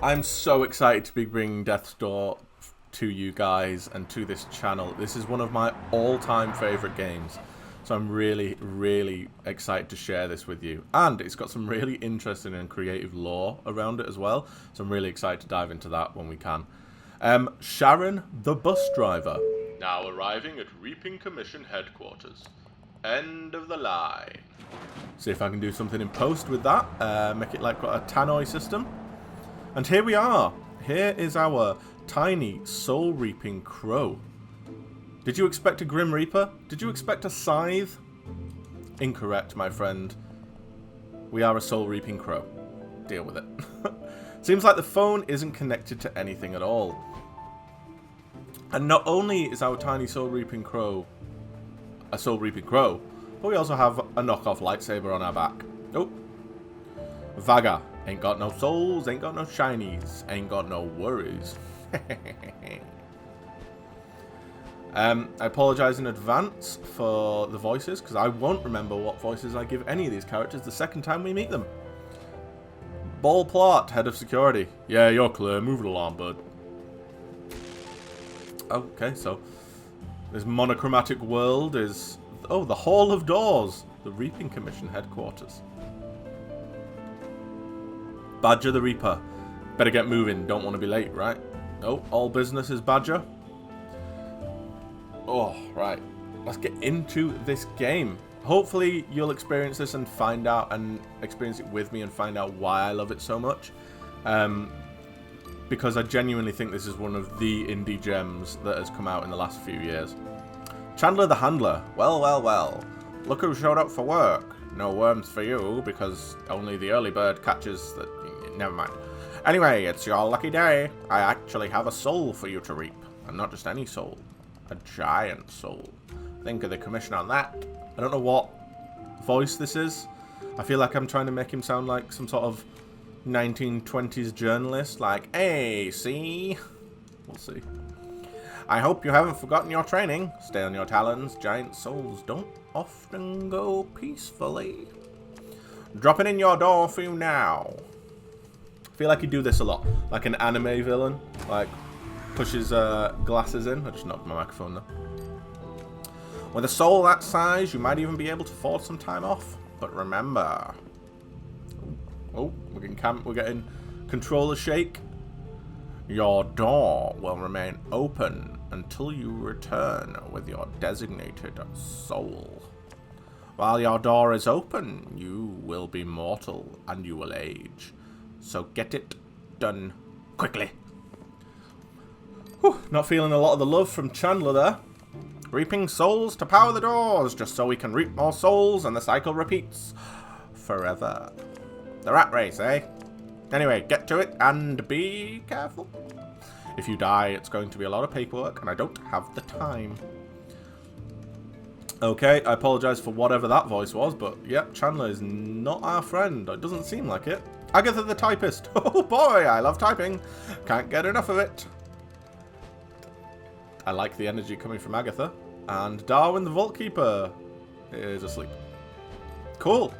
I'm so excited to be bringing Death's Door to you guys and to this channel. This is one of my all-time favourite games. So I'm really, really excited to share this with you. And it's got some really interesting and creative lore around it as well. So I'm really excited to dive into that when we can. Sharon, the bus driver. Now arriving at Reaping Commission headquarters. End of the line. See if I can do something in post with that. Make it like a tannoy system. And here we are. Here is our tiny soul-reaping crow. Did you expect a Grim Reaper? Did you expect a scythe? Incorrect, my friend. We are a soul-reaping crow. Deal with it. Seems like the phone isn't connected to anything at all. And not only is our tiny soul-reaping crow a soul-reaping crow, but we also have a knockoff lightsaber on our back. Oh. Vaga. Ain't got no souls, ain't got no shinies, ain't got no worries. I apologise in advance for the voices, because I won't remember what voices I give any of these characters the second time we meet them. Ball Plot, head of security. Yeah, you're clear. Move it along, bud. Okay, so this monochromatic world is... Oh, the Hall of Doors. The Reaping Commission headquarters. Badger the Reaper. Better get moving. Don't want to be late, right? Oh, all business is Badger. Oh, right. Let's get into this game. Hopefully you'll experience this and find out and experience it with me and find out why I love it so much. Because I genuinely think this is one of the indie gems that has come out in the last few years. Chandler the Handler. Well, well, well. Look who showed up for work. No worms for you, because only the early bird catches the... Never mind. Anyway, it's your lucky day. I actually have a soul for you to reap. And not just any soul. A giant soul. Think of the commission on that. I don't know what voice this is. I feel like I'm trying to make him sound like some sort of 1920s journalist. Like, hey, see? We'll see. I hope you haven't forgotten your training. Stay on your talons. Giant souls don't often go peacefully. Dropping in your door for you now. I feel like he'd do this a lot. Like an anime villain. Like, pushes glasses in. I just knocked my microphone there. With a soul that size, you might even be able to afford some time off. But remember... Oh, we're getting controller shake. Your door will remain open until you return with your designated soul. While your door is open, you will be mortal and you will age. So get it done quickly. Whew, not feeling a lot of the love from Chandler there. Reaping souls to power the doors, just so we can reap more souls and the cycle repeats forever. The rat race, eh? Anyway, get to it and be careful. If you die, it's going to be a lot of paperwork, and I don't have the time. Okay, I apologise for whatever that voice was, but yeah, Chandler is not our friend. It doesn't seem like it. Agatha the Typist. Oh boy, I love typing. Can't get enough of it. I like the energy coming from Agatha. And Darwin the Vault Keeper is asleep. Cool.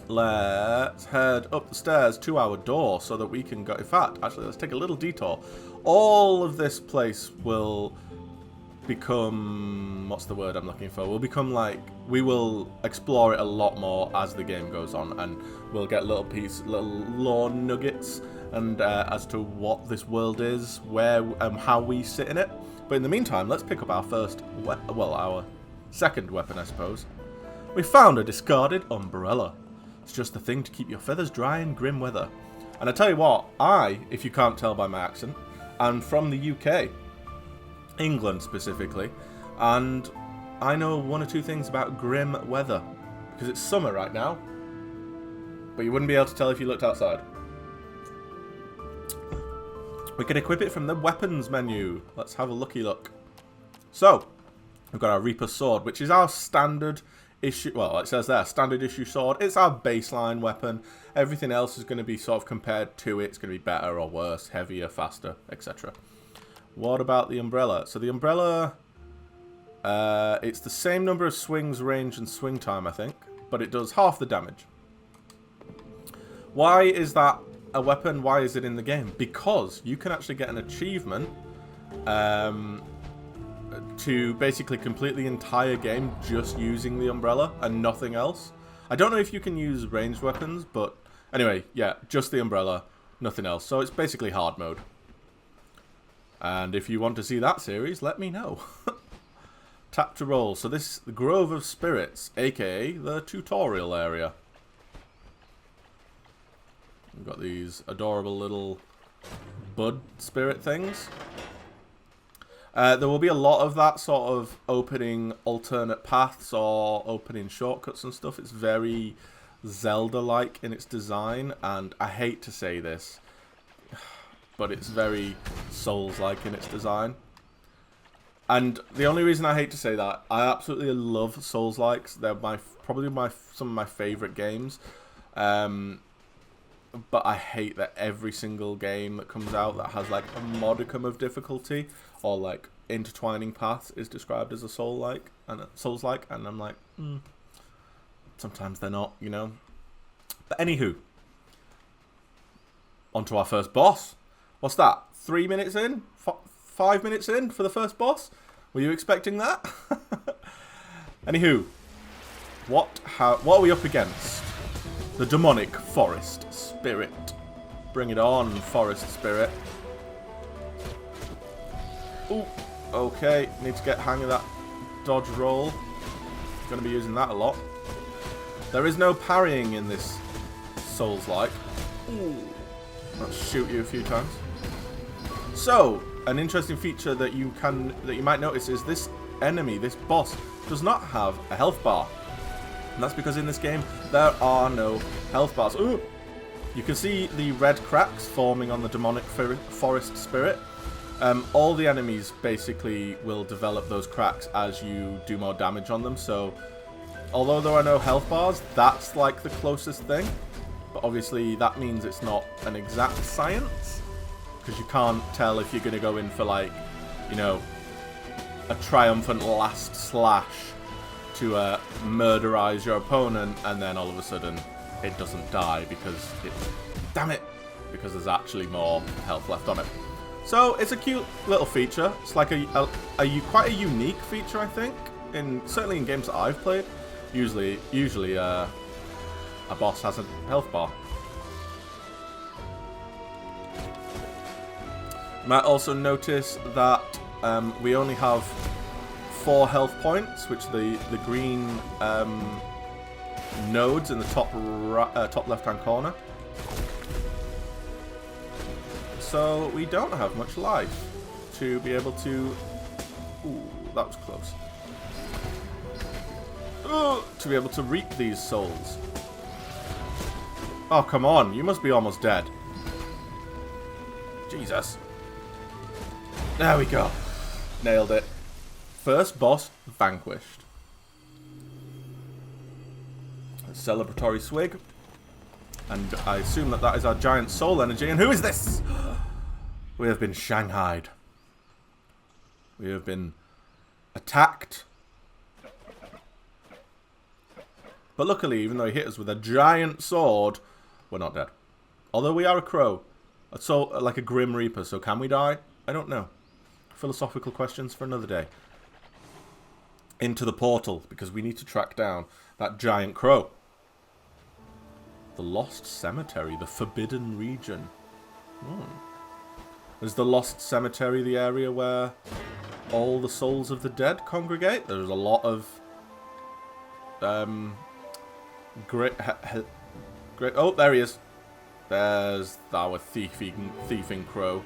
Let's head up the stairs to our door so that we can go... In fact, actually, let's take a little detour. All of this place will become... What's the word I'm looking for? Will become like... We will explore it a lot more as the game goes on. And we'll get little lore nuggets and as to what this world is, where and how we sit in it. But in the meantime, let's pick up our first... our second weapon, I suppose. We found a discarded umbrella. It's just the thing to keep your feathers dry in grim weather. And I tell you what, if you can't tell by my accent, am from the UK. England specifically. And I know one or two things about grim weather. Because it's summer right now. But you wouldn't be able to tell if you looked outside. We can equip it from the weapons menu. Let's have a looky look. So, we've got our Reaper Sword, which is our standard... issue, well, it says there, standard issue sword. It's our baseline weapon. Everything else is going to be sort of compared to it. It's going to be better or worse, heavier, faster, etc. What about the umbrella? So the umbrella, it's the same number of swings, range, and swing time, I think, but it does half the damage. Why is that a weapon, why is it in the game? Because you can actually get an achievement to basically complete the entire game just using the umbrella and nothing else. I don't know if you can use ranged weapons, but anyway, yeah, just the umbrella, nothing else. So it's basically hard mode. And if you want to see that series, let me know. Tap to roll. So this, the Grove of Spirits, aka the tutorial area. We've got these adorable little bud spirit things. There will be a lot of that sort of opening alternate paths or opening shortcuts and stuff. It's very Zelda-like in its design, and I hate to say this, but it's very Souls-like in its design. And the only reason I hate to say that, I absolutely love Souls-likes. They're probably some of my favourite games. But I hate that every single game that comes out that has like a modicum of difficulty or like intertwining paths is described as a Souls-like, and I'm like, sometimes they're not, you know. But anywho, on to our first boss. What's that? 3 minutes in? 5 minutes in for the first boss? Were you expecting that? Anywho, what are we up against? The demonic forest spirit. Bring it on, forest spirit. Ooh, okay. Need to get hang of that dodge roll. Gonna be using that a lot. There is no parrying in this Souls-like. Ooh. Let's shoot you a few times. So, an interesting feature that you might notice is this enemy, this boss, does not have a health bar. And that's because in this game, there are no health bars. Ooh! You can see the red cracks forming on the demonic forest spirit. All the enemies basically will develop those cracks as you do more damage on them. So, although there are no health bars, that's like the closest thing. But obviously, that means it's not an exact science. Because you can't tell if you're going to go in for, like, you know, a triumphant last slash to murderize your opponent, and then all of a sudden it doesn't die because because there's actually more health left on it. So it's a cute little feature. It's like quite a unique feature, I think, certainly in games that I've played. Usually a boss has a health bar. You might also notice that we only have 4 health points, which the green nodes in the top left-hand corner. So we don't have much life to be able to... Ooh, that was close. Ooh, to be able to reap these souls. Oh, come on. You must be almost dead. Jesus. There we go. Nailed it. First boss vanquished. A celebratory swig. And I assume that is our giant soul energy. And who is this? We have been shanghaied. We have been attacked. But luckily, even though he hit us with a giant sword, we're not dead. Although we are a crow. Like a Grim Reaper, so can we die? I don't know. Philosophical questions for another day. Into the portal, because we need to track down that giant crow. The Lost Cemetery, the Forbidden Region. Is the Lost Cemetery the area where all the souls of the dead congregate? There's a lot of great. Oh, there he is. There's our thieving crow.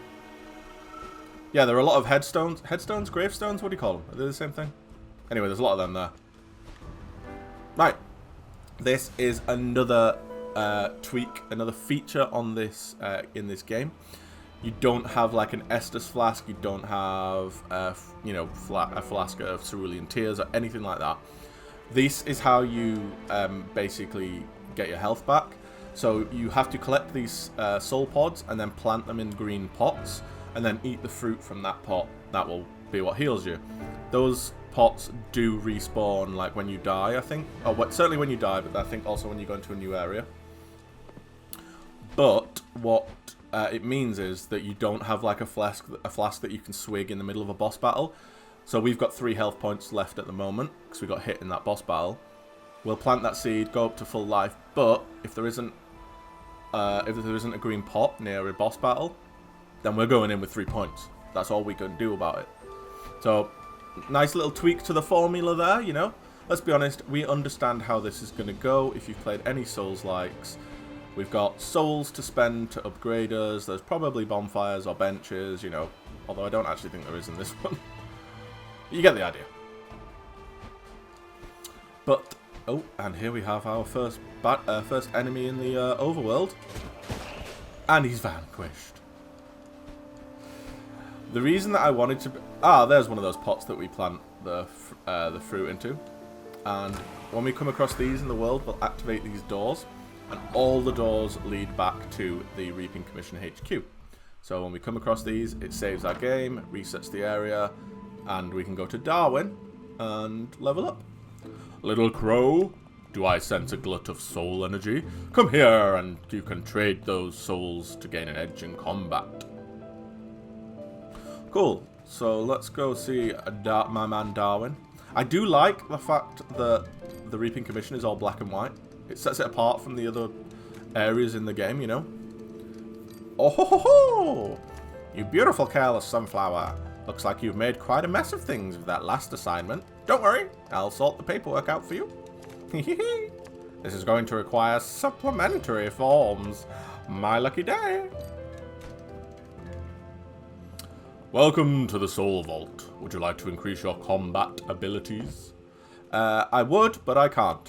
Yeah, there are a lot of headstones. Headstones? Gravestones? What do you call them? Are they the same thing? Anyway, there's a lot of them there. Right. This is another tweak, another feature on this in this game. You don't have like an Estus flask. You don't have a flask of cerulean tears or anything like that. This is how you basically get your health back. So you have to collect these soul pods and then plant them in green pots, and then eat the fruit from that pot. That will be what heals you. Those pots do respawn like when you die, I think. Certainly when you die, but I think also when you go into a new area. But what it means is that you don't have like a flask that you can swig in the middle of a boss battle. So we've got 3 health points left at the moment because we got hit in that boss battle. We'll plant that seed, go up to full life, but if there isn't a green pot near a boss battle, then we're going in with 3 points. That's all we can do about it. So, nice little tweak to the formula there, you know. Let's be honest, we understand how this is going to go if you've played any Souls-likes. We've got souls to spend to upgrade us. There's probably bonfires or benches, you know. Although I don't actually think there is in this one. You get the idea. But, oh, and here we have our first enemy in the overworld. And he's vanquished. The reason that I wanted to... there's one of those pots that we plant the fruit into. And when we come across these in the world, we'll activate these doors. And all the doors lead back to the Reaping Commission HQ. So when we come across these, it saves our game, resets the area, and we can go to Darwin and level up. Little crow, do I sense a glut of soul energy? Come here and you can trade those souls to gain an edge in combat. Cool, so let's go see my man Darwin. I do like the fact that the Reaping Commission is all black and white. It sets it apart from the other areas in the game, you know. Oh ho ho ho! You beautiful careless sunflower. Looks like you've made quite a mess of things with that last assignment. Don't worry, I'll sort the paperwork out for you. This is going to require supplementary forms. My lucky day. Welcome to the Soul Vault. Would you like to increase your combat abilities? I would, but I can't.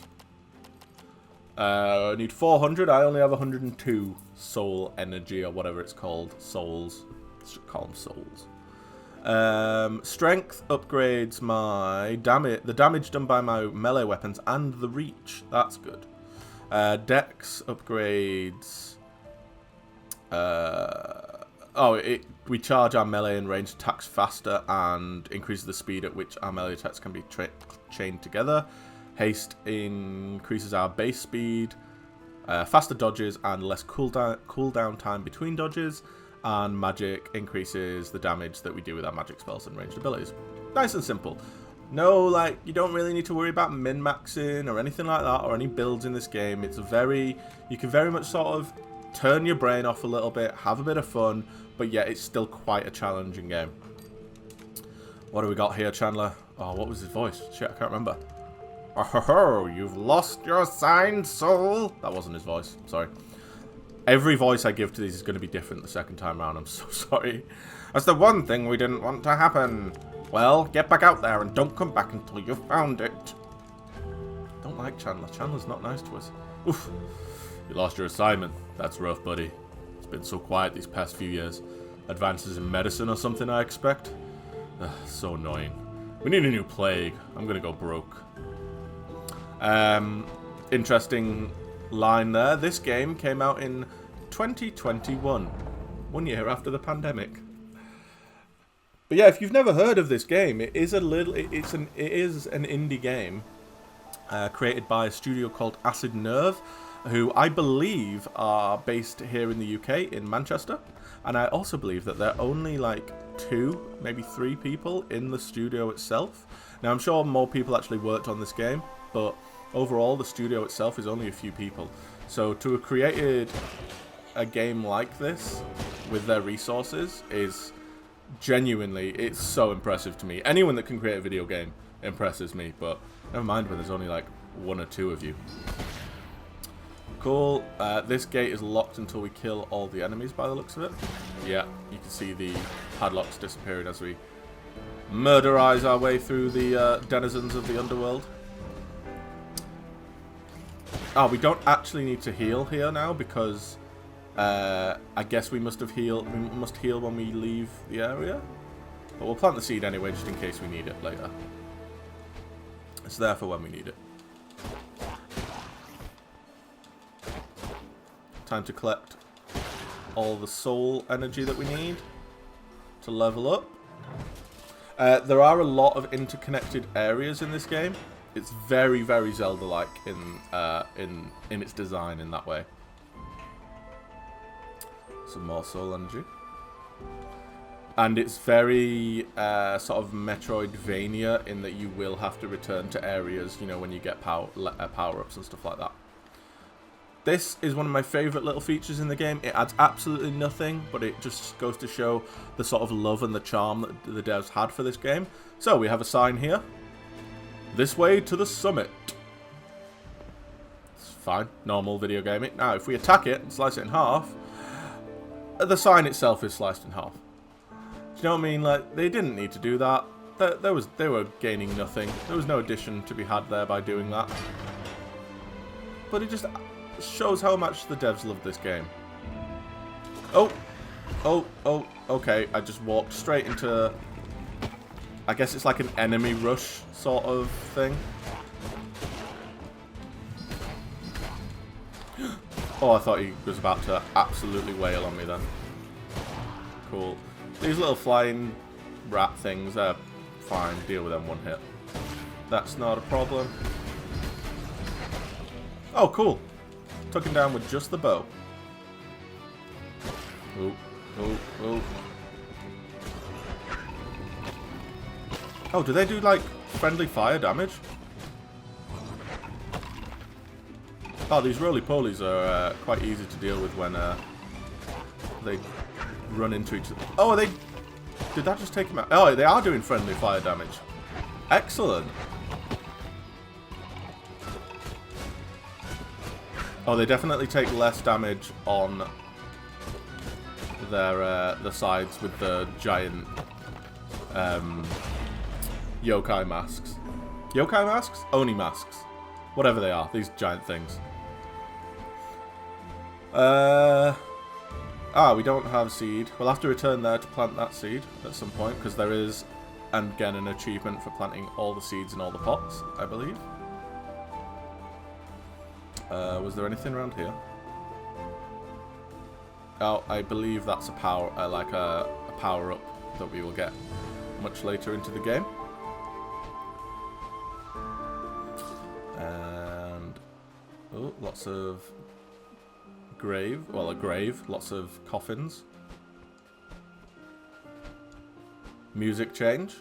I need 400. I only have 102 soul energy or whatever it's called. Souls. Let's call them souls. Strength upgrades my damage. The damage done by my melee weapons and the reach. That's good. Dex upgrades. We charge our melee and ranged attacks faster and increases the speed at which our melee attacks can be chained together. Haste increases our base speed, faster dodges and less cooldown time between dodges, and magic increases the damage that we do with our magic spells and ranged abilities. Nice and simple. No, like, you don't really need to worry about min-maxing or anything like that, or any builds in this game. It's you can very much sort of turn your brain off a little bit, have a bit of fun, but yet it's still quite a challenging game. What do we got here, Chandler? Oh, what was his voice? Shit, I can't remember. Oh, you've lost your assigned soul. That wasn't his voice. Sorry. Every voice I give to these is going to be different the second time around. I'm so sorry. That's the one thing we didn't want to happen. Well, get back out there and don't come back until you've found it. Don't like Chandler. Chandler's not nice to us. Oof. You lost your assignment. That's rough, buddy. It's been so quiet these past few years. Advances in medicine or something, I expect. Ugh, so annoying. We need a new plague. I'm going to go broke. Interesting line there. This game came out in 2021, 1 year after the pandemic. But yeah, if you've never heard of this game, it is an indie game created by a studio called Acid Nerve, who I believe are based here in the UK in Manchester, and I also believe that there are only like 2, maybe 3 people in the studio itself. Now I'm sure more people actually worked on this game, but overall the studio itself is only a few people. So to have created a game like this with their resources is genuinely, it's so impressive to me. Anyone that can create a video game impresses me, but never mind when there's only like 1 or 2 of you. Cool. This gate is locked until we kill all the enemies by the looks of it. Yeah, you can see the padlocks disappearing as we murderize our way through the denizens of the underworld. Oh, we don't actually need to heal here now because I guess we must heal when we leave the area. But we'll plant the seed anyway just in case we need it later. It's there for when we need it. Time to collect all the soul energy that we need to level up. There are a lot of interconnected areas in this game. It's very, very Zelda-like in its design in that way. Some more soul energy. And it's very sort of Metroidvania in that you will have to return to areas, you know, when you get power-ups and stuff like that. This is one of my favourite little features in the game. It adds absolutely nothing, but it just goes to show the sort of love and the charm that the devs had for this game. So we have a sign here. This way to the summit. It's fine, normal video gaming. Now, if we attack it and slice it in half, the sign itself is sliced in half. Do you know what I mean? Like, they didn't need to do that. They were gaining nothing. There was no addition to be had there by doing that. But it just shows how much the devs love this game. Oh, okay. I just walked straight into, I guess it's like an enemy rush sort of thing. Oh, I thought he was about to absolutely wail on me then. Cool. These little flying rat things, they're fine. Deal with them one hit. That's not a problem. Oh, cool. Took him down with just the bow. Oh. Oh, do they do, like, friendly fire damage? Oh, these roly-polies are quite easy to deal with when they run into each other. Oh, are they... Did that just take him out? Oh, they are doing friendly fire damage. Excellent. Oh, they definitely take less damage on their the sides with the giant yokai masks. Yokai masks? Oni masks. Whatever they are, these giant things. We don't have seed. We'll have to return there to plant that seed at some point, because there is, and again, an achievement for planting all the seeds in all the pots, I believe. Was there anything around here? Oh, I believe that's a power, like a power-up that we will get much later into the game. And oh, lots of a grave, lots of coffins. Music change.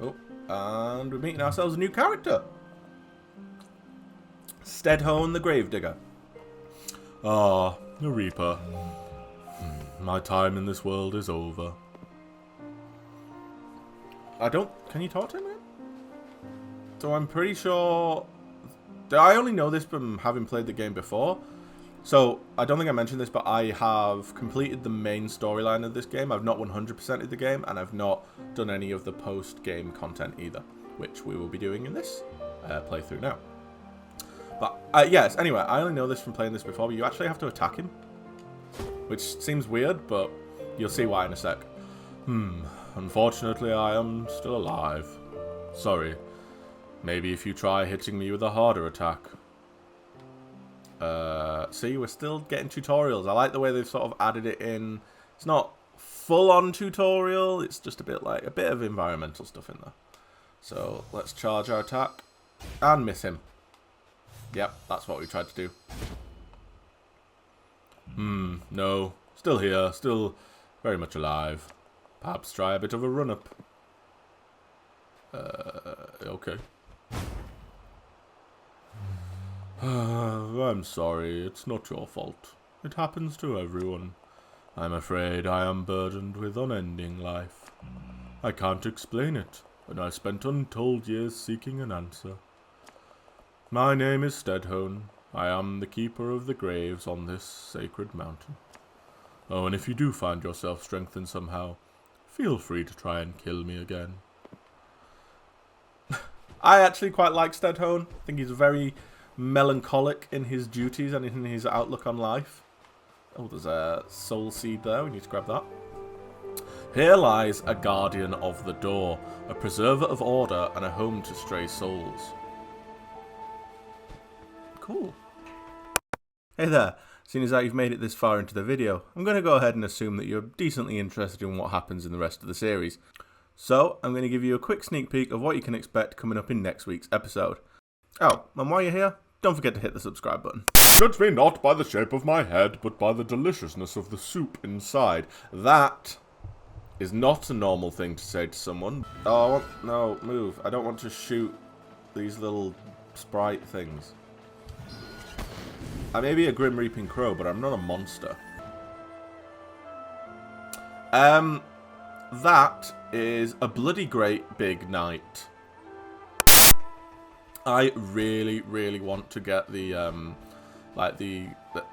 Oh, and we're meeting ourselves a new character. Stedhone the Gravedigger. Ah, the Reaper. My time in this world is over. Can you talk to him yet? So I'm pretty sure... I only know this from having played the game before. So, I don't think I mentioned this, but I have completed the main storyline of this game. I've not 100%ed the game, and I've not done any of the post-game content either, which we will be doing in this playthrough now. But, yes, anyway, I only know this from playing this before, but you actually have to attack him. Which seems weird, but you'll see why in a sec. Unfortunately, I am still alive. Sorry. Maybe if you try hitting me with a harder attack. See, we're still getting tutorials. I like the way they've sort of added it in. It's not full-on tutorial. It's just a bit of environmental stuff in there. So, let's charge our attack. And miss him. Yep, that's what we tried to do. No. Still here. Still very much alive. Perhaps try a bit of a run-up. Okay. I'm sorry. It's not your fault. It happens to everyone. I'm afraid I am burdened with unending life. I can't explain it, and I spent untold years seeking an answer. My name is Stedhone. I am the keeper of the graves on this sacred mountain. Oh, and if you do find yourself strengthened somehow, feel free to try and kill me again. I actually quite like Stedhone. I think he's very melancholic in his duties and in his outlook on life. Oh, there's a soul seed there. We need to grab that. Here lies a guardian of the door, a preserver of order, and a home to stray souls. Cool. Hey there. Seeing as how you've made it this far into the video, I'm going to go ahead and assume that you're decently interested in what happens in the rest of the series. So, I'm going to give you a quick sneak peek of what you can expect coming up in next week's episode. Oh, and while you're here, don't forget to hit the subscribe button. Judge me not by the shape of my head, but by the deliciousness of the soup inside. That is not a normal thing to say to someone. Oh, no, move. I don't want to shoot these little sprite things. I may be a Grim Reaping Crow, but I'm not a monster. That is a bloody great big knight. I really, really want to get the,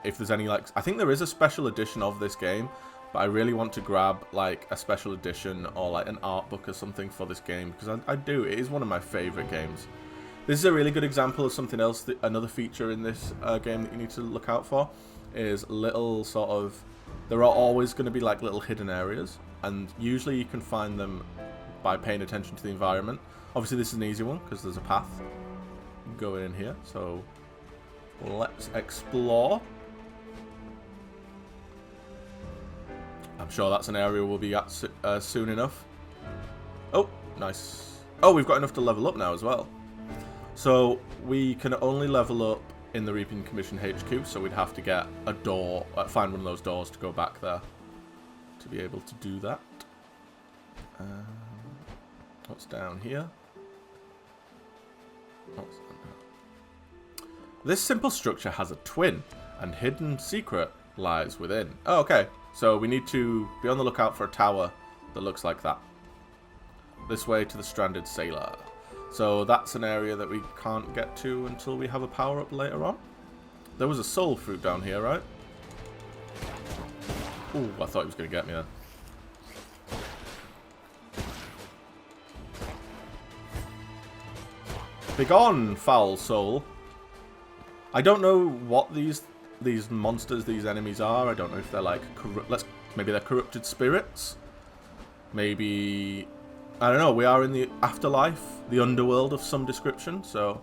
if there's any, like, I think there is a special edition of this game, but I really want to grab, like, a special edition or, like, an art book or something for this game, because I do. It is one of my favourite games. This is a really good example of something else, another feature in this game that you need to look out for, is little sort of, there are always going to be, like, little hidden areas, and usually you can find them by paying attention to the environment. Obviously, this is an easy one, because there's a path going in here, so let's explore. I'm sure that's an area we'll be at soon enough. Oh, nice. Oh, we've got enough to level up now as well. So we can only level up in the Reaping Commission HQ, so we'd have to get a door, find one of those doors to go back there to be able to do that. What's down here? This simple structure has a twin, and hidden secret lies within. Oh, okay. So we need to be on the lookout for a tower that looks like that. This way to the stranded sailor. So that's an area that we can't get to until we have a power-up later on. There was a soul fruit down here, right? Ooh, I thought he was going to get me there. Begone, foul soul. I don't know what these monsters, these enemies are. I don't know if they're like maybe they're corrupted spirits. Maybe, I don't know. We are in the afterlife, the underworld of some description. So,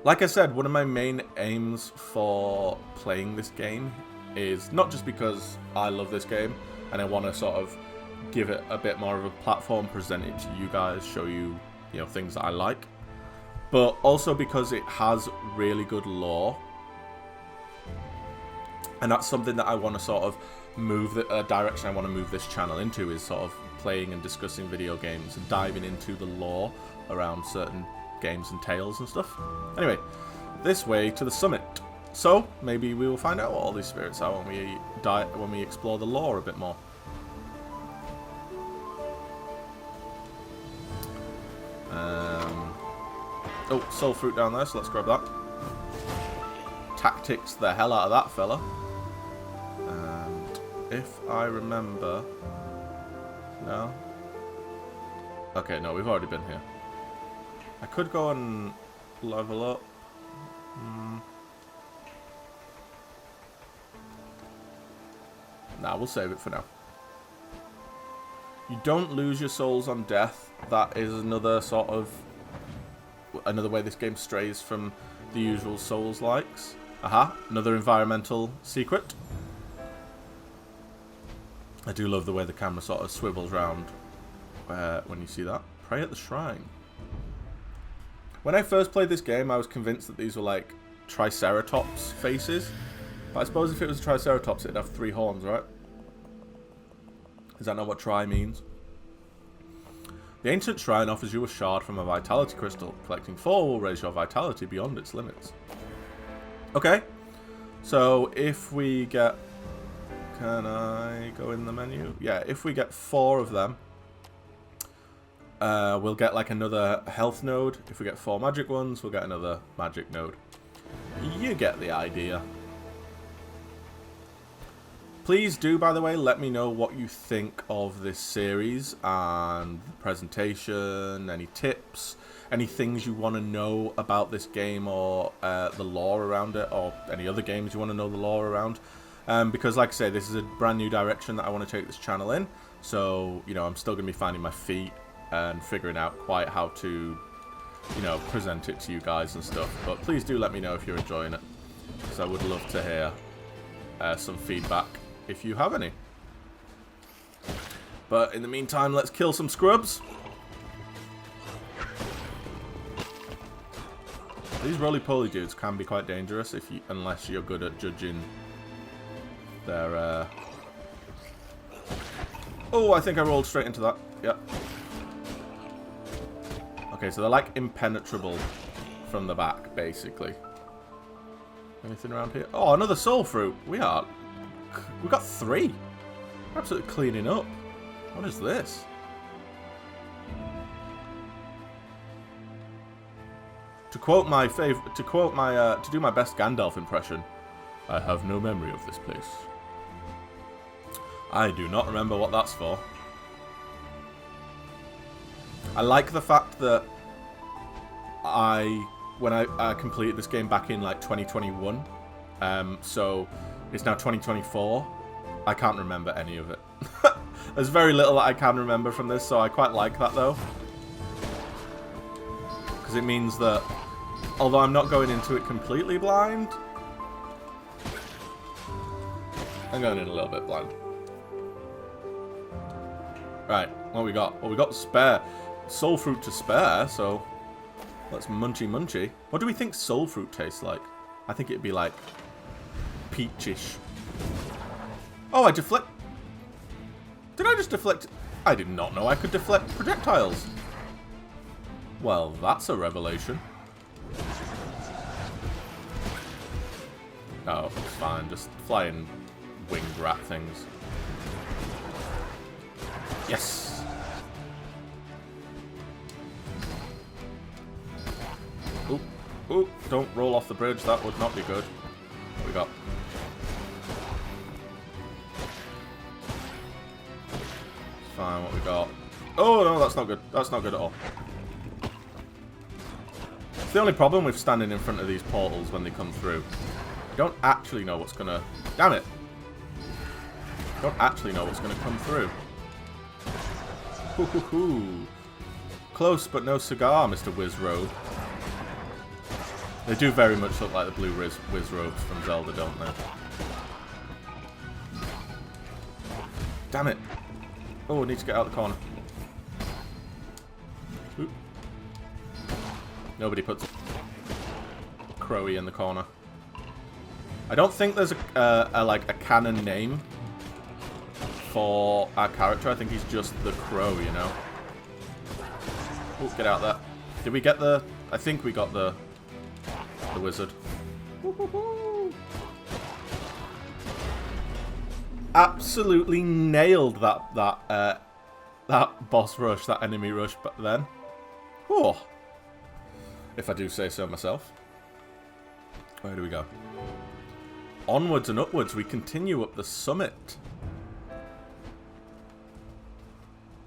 like I said, one of my main aims for playing this game is not just because I love this game and I want to sort of give it a bit more of a platform, present it to you guys, show you, you know, things that I like, but also because it has really good lore, and that's something that I want to sort of move, the direction I want to move this channel into, is sort of playing and discussing video games and diving into the lore around certain games and tales and stuff. Anyway, this way to the summit. So maybe we will find out what all these spirits are when we explore the lore a bit more. Oh, soul fruit down there, so let's grab that. Tactics the hell out of that fella. And if I remember... No? Okay, no, we've already been here. I could go and level up. Nah, we'll save it for now. You don't lose your souls on death. That is another sort of... another way this game strays from the usual Souls-likes. Aha, another environmental secret. I do love the way the camera sort of swivels round when you see that. Pray at the shrine. When I first played this game, I was convinced that these were like Triceratops faces. But I suppose if it was a Triceratops, it'd have 3 horns, right? Is that not what tri means? The ancient shrine offers you a shard from a vitality crystal. Collecting 4 will raise your vitality beyond its limits. Okay. So if we get... Can I go in the menu? Yeah, if we get 4 of them, we'll get like another health node. If we get 4 magic ones, we'll get another magic node. You get the idea. Please do, by the way, let me know what you think of this series and the presentation, any tips, any things you want to know about this game or the lore around it, or any other games you want to know the lore around. Because, like I say, this is a brand new direction that I want to take this channel in. So, you know, I'm still going to be finding my feet and figuring out quite how to, you know, present it to you guys and stuff. But please do let me know if you're enjoying it, because I would love to hear some feedback if you have any. But in the meantime, let's kill some scrubs. These roly-poly dudes can be quite dangerous unless you're good at judging their... Oh, I think I rolled straight into that. Yep. Okay, so they're like impenetrable from the back, basically. Anything around here? Oh, another soul fruit. We got 3. We're absolutely cleaning up. What is this? To do my best Gandalf impression, I have no memory of this place. I do not remember what that's for. I like the fact that when I completed this game back in like 2021, so it's now 2024. I can't remember any of it. There's very little that I can remember from this, so I quite like that though. Because it means that, although I'm not going into it completely blind, I'm going in a little bit blind. Right, what we got? Well, we got spare. Soul fruit to spare, so let's munchy. What do we think soul fruit tastes like? I think it'd be like peachish. Oh, I deflect. Did I just deflect? I did not know I could deflect projectiles. Well, that's a revelation. Oh, it's fine. Just flying winged rat things. Yes! Ooh, ooh, don't roll off the bridge. That would not be good. What we got? It's fine, what we got? Oh, no, that's not good. That's not good at all. It's the only problem with standing in front of these portals when they come through. You don't actually know what's gonna... Damn it! You don't actually know what's gonna come through. Hoo hoo hoo. Close but no cigar, Mr. Wizrobe. They do very much look like the blue Wizrobes from Zelda, don't they? Damn it! Oh, I need to get out of the corner. Oop. Nobody puts Crowy in the corner. I don't think there's a canon name for our character. I think he's just the crow, you know. Oh, get out there. Did we get the... I think we got the wizard. Absolutely nailed that boss rush, that enemy rush back then. Oh, if I do say so myself. Where do we go? Onwards and upwards, we continue up the summit.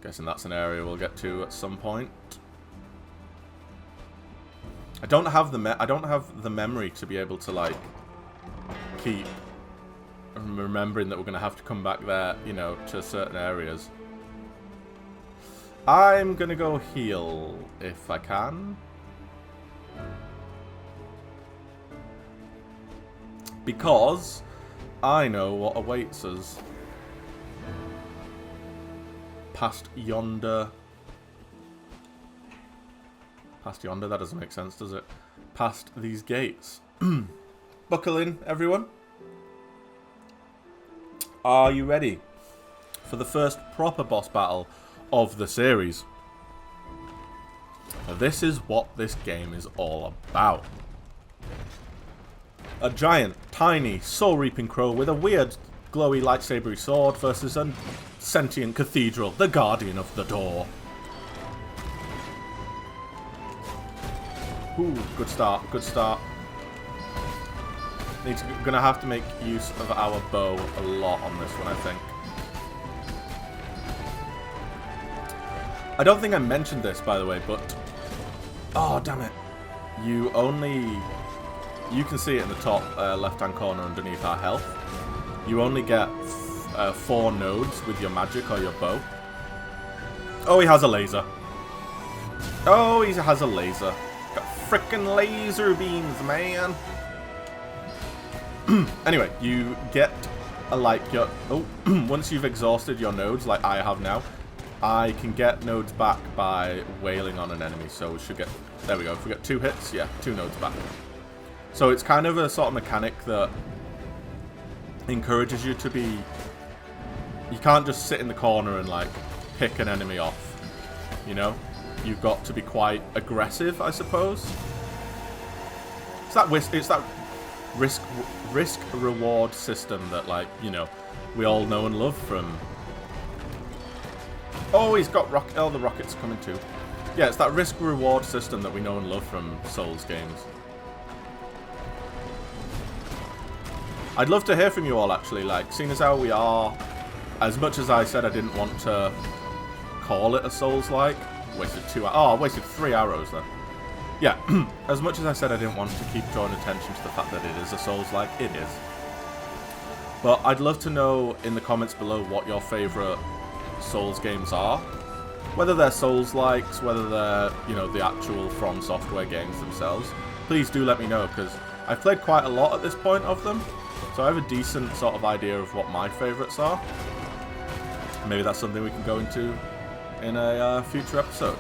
Guessing that's an area we'll get to at some point. I don't have the memory to be able to like keep remembering that we're going to have to come back there, you know, to certain areas. I'm going to go heal if I can. Because I know what awaits us past yonder. Past yonder, that doesn't make sense, does it? Past these gates. Buckle in, everyone. Are you ready for the first proper boss battle of the series? Now, this is what this game is all about. A giant, tiny, soul-reaping crow with a weird, glowy, lightsabery sword versus a sentient cathedral, the guardian of the door. Ooh, good start, good start. Gonna have to make use of our bow a lot on this one, I think. I don't think I mentioned this, by the way, but... Oh, damn it. You can see it in the top left-hand corner underneath our health. You only get 4 nodes with your magic or your bow. Oh, he has a laser. Oh, he has a laser. Got frickin' laser beams, man. Anyway, you get once you've exhausted your nodes, like I have now, I can get nodes back by wailing on an enemy, so we should get... There we go. If we get 2 hits, yeah, 2 nodes back. So it's kind of a sort of mechanic that encourages you to be... You can't just sit in the corner and, like, pick an enemy off, you know? You've got to be quite aggressive, I suppose. It's that risk-reward system that, like, you know, we all know and love from... Oh, he's got rocket. Oh, the rocket's coming too. Yeah, it's that risk-reward system that we know and love from Souls games. I'd love to hear from you all, actually. Like, seeing as how we are, as much as I said I didn't want to call it a Souls-like, wasted 2 hours. Oh, I wasted 3 arrows there. Yeah, as much as I said I didn't want to keep drawing attention to the fact that it is a Souls-like, it is. But I'd love to know in the comments below what your favourite Souls games are. Whether they're Souls-likes, whether they're, you know, the actual From Software games themselves. Please do let me know, because I've played quite a lot at this point of them. So I have a decent sort of idea of what my favourites are. Maybe that's something we can go into in a future episode.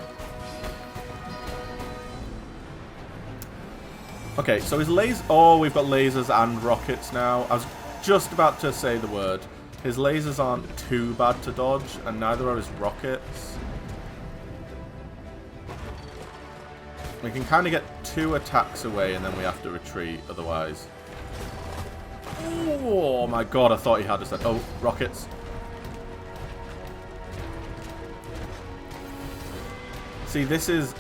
Okay, so his lasers... Oh, we've got lasers and rockets now. I was just about to say the word. His lasers aren't too bad to dodge, and neither are his rockets. We can kind of get 2 attacks away, and then we have to retreat, otherwise. Oh my god, I thought he had us. Oh, rockets. See, this is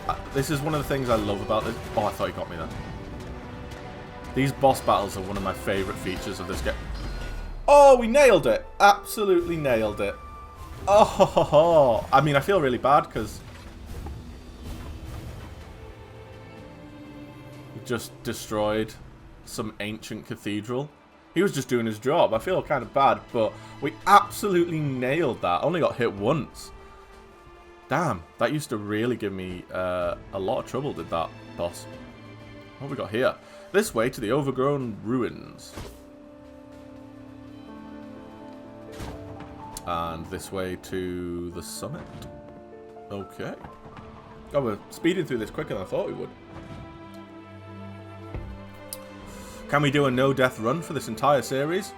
one of the things I love about this. Oh, I thought he got me there. These boss battles are one of my favourite features of this game. Oh, we nailed it! Absolutely nailed it. Oh, ho, ho, ho. I mean, I feel really bad because we just destroyed some ancient cathedral. He was just doing his job. I feel kind of bad, but we absolutely nailed that. Only got hit once. Damn, that used to really give me a lot of trouble, did that boss. What have we got here? This way to the overgrown ruins. And this way to the summit. Okay. Oh, we're speeding through this quicker than I thought we would. Can we do a no-death run for this entire series?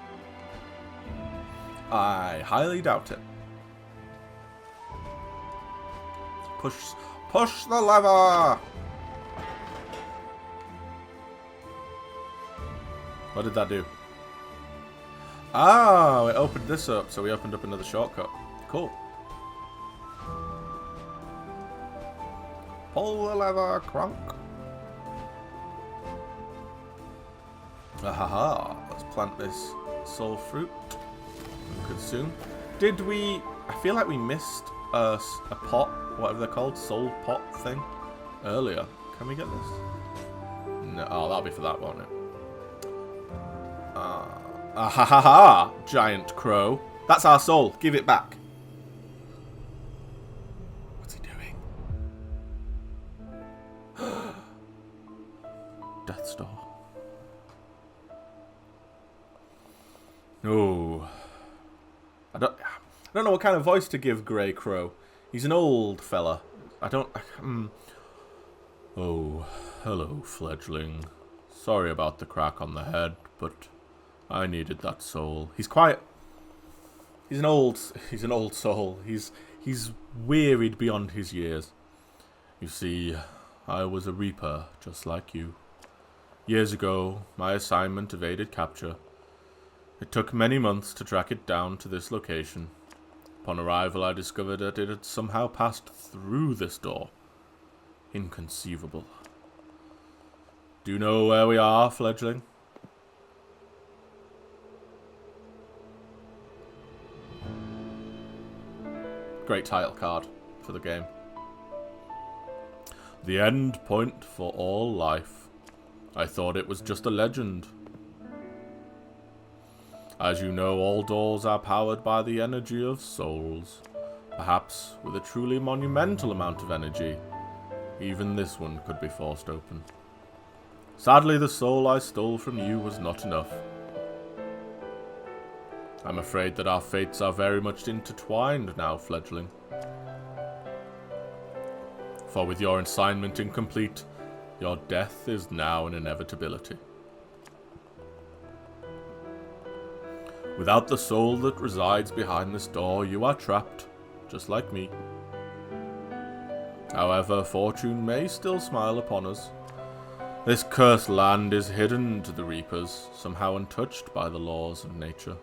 I highly doubt it. Push the lever! What did that do? Ah, it opened this up, so we opened up another shortcut. Cool. Pull the lever, Crunk. Ahaha. Let's plant this soul fruit. And consume. Did we... I feel like we missed a pot, whatever they're called, soul pot thing, earlier. Can we get this? No. Oh, that'll be for that, won't it? Ah ha ha ha! Giant crow. That's our soul. Give it back. What's he doing? Death Star. Oh. I don't know what kind of voice to give Grey Crow. He's an old fella. Oh, hello, fledgling. Sorry about the crack on the head, but I needed that soul. He's an old soul. He's wearied beyond his years. You see, I was a reaper just like you. Years ago, my assignment evaded capture. It took many months to track it down to this location. Upon arrival, I discovered that it had somehow passed through this door. Inconceivable. Do you know where we are, fledgling? Great title card for the game. The end point for all life. I thought it was just a legend. As you know, all doors are powered by the energy of souls. Perhaps with a truly monumental amount of energy, even this one could be forced open. Sadly, the soul I stole from you was not enough. I'm afraid that our fates are very much intertwined now, fledgling. For with your assignment incomplete, your death is now an inevitability. Without the soul that resides behind this door, you are trapped, just like me. However, fortune may still smile upon us. This cursed land is hidden to the reapers, somehow untouched by the laws of nature.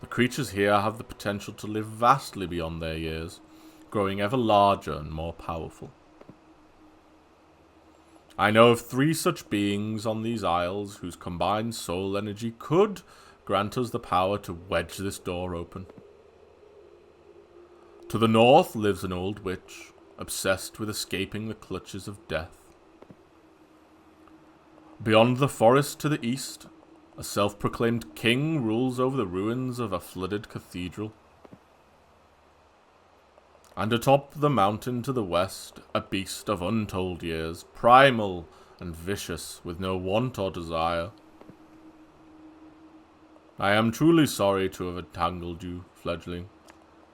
The creatures here have the potential to live vastly beyond their years, growing ever larger and more powerful. I know of 3 such beings on these isles whose combined soul energy could grant us the power to wedge this door open. To the north lives an old witch, obsessed with escaping the clutches of death. Beyond the forest to the east, a self-proclaimed king rules over the ruins of a flooded cathedral. And atop the mountain to the west, a beast of untold years, primal and vicious, with no want or desire. I am truly sorry to have entangled you, fledgling,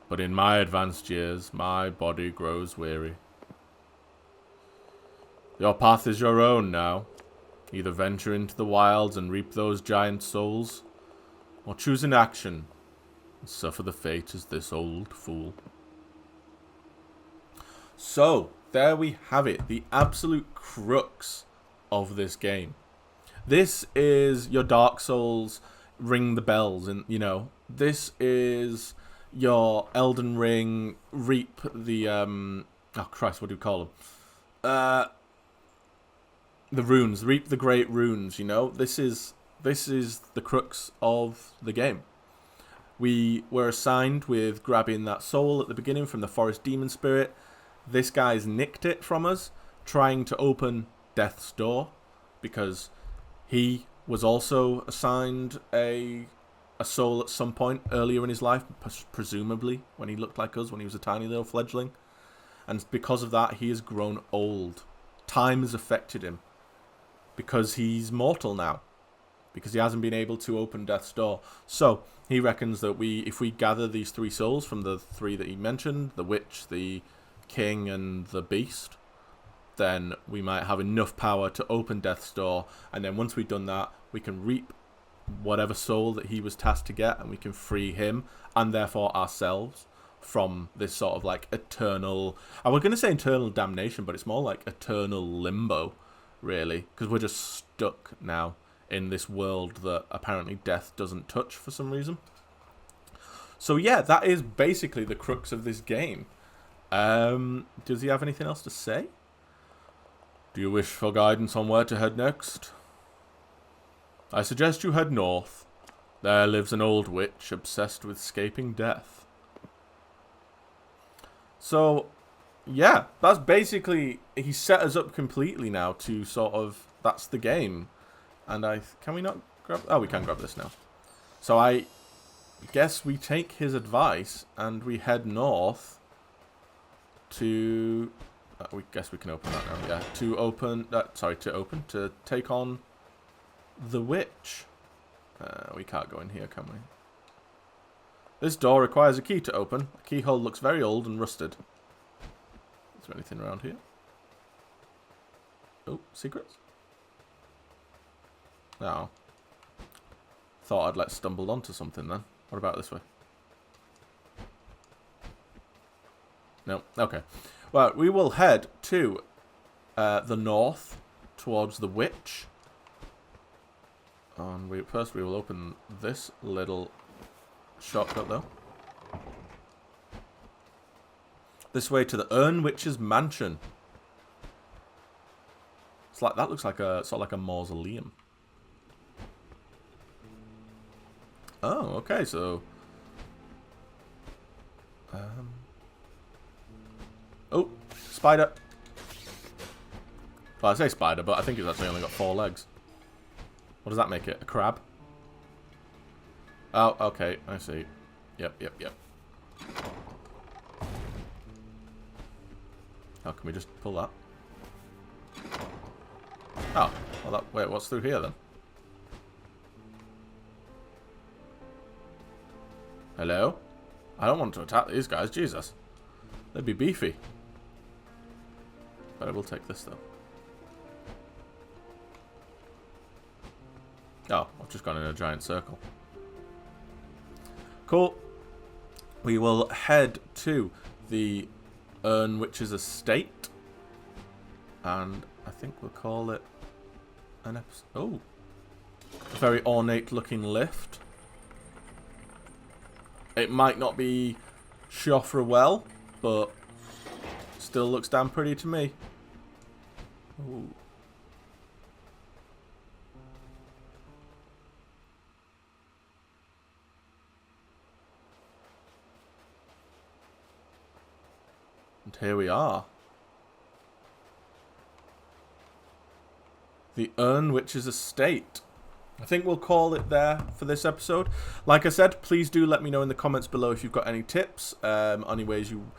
but in my advanced years, my body grows weary. Your path is your own now. Either venture into the wilds and reap those giant souls, or choose inaction and suffer the fate as this old fool. So, there we have it, the absolute crux of this game. This is your Dark Souls ring the bells, and this is your Elden Ring reap the oh Christ, what do we call them? The runes, reap the great runes. This is the crux of the game. We were assigned with grabbing that soul at the beginning from the forest demon spirit. This guy's nicked it from us, trying to open Death's door, because he was also assigned a soul at some point earlier in his life, presumably when he looked like us, when he was a tiny little fledgling. And because of that, he has grown old. Time has affected him, because he's mortal now, because he hasn't been able to open Death's door. So he reckons that if we gather these 3 souls from the 3 that he mentioned, the witch, the king, and the beast, then we might have enough power to open Death's door, and then once we've done that, we can reap whatever soul that he was tasked to get, and we can free him, and therefore ourselves, from this sort of like eternal, I was going to say eternal damnation, but it's more like eternal limbo, really, because we're just stuck now in this world that apparently death doesn't touch for some reason. So yeah, that is basically the crux of this game. Does he have anything else to say? Do you wish for guidance on where to head next? I suggest you head north. There lives an old witch obsessed with escaping death. So, yeah, that's basically, he set us up completely now to sort of, that's the game. And can we not grab, oh, we can grab this now. So I guess we take his advice and we head north to, we guess we can open that now, yeah, to take on the witch. We can't go in here, can we? This door requires a key to open. The keyhole looks very old and rusted. Is there anything around here? Oh, secrets? Oh. Thought I'd stumbled onto something then. What about this way? No. Okay. Well, we will head to the north towards the witch. And first we will open this little shortcut though. This way to the Urn Witch's mansion. It's like, that looks like a sort of like a mausoleum. Oh, okay, so oh, spider. Well, I say spider, but I think it's actually only got 4 legs. What does that make it? A crab? Oh, okay, I see. Yep. How can we just pull that? Oh, well wait, what's through here then? Hello? I don't want to attack these guys, Jesus. They'd be beefy. But I will take this, though. Oh, I've just gone in a giant circle. Cool. We will head to the Enquiries estate. And I think we'll call it an episode. Oh. A very ornate looking lift. It might not be Shofra well, but still looks damn pretty to me. Ooh. And here we are. The Enquiries estate. I think we'll call it there for this episode. Like I said, please do let me know in the comments below if you've got any tips, any ways you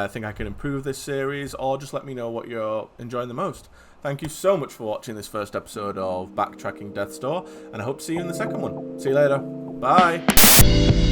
think I can improve this series, or just let me know what you're enjoying the most. Thank you so much for watching this first episode of Backtracking Death's Door, and I hope to see you in the second one. See you later. Bye.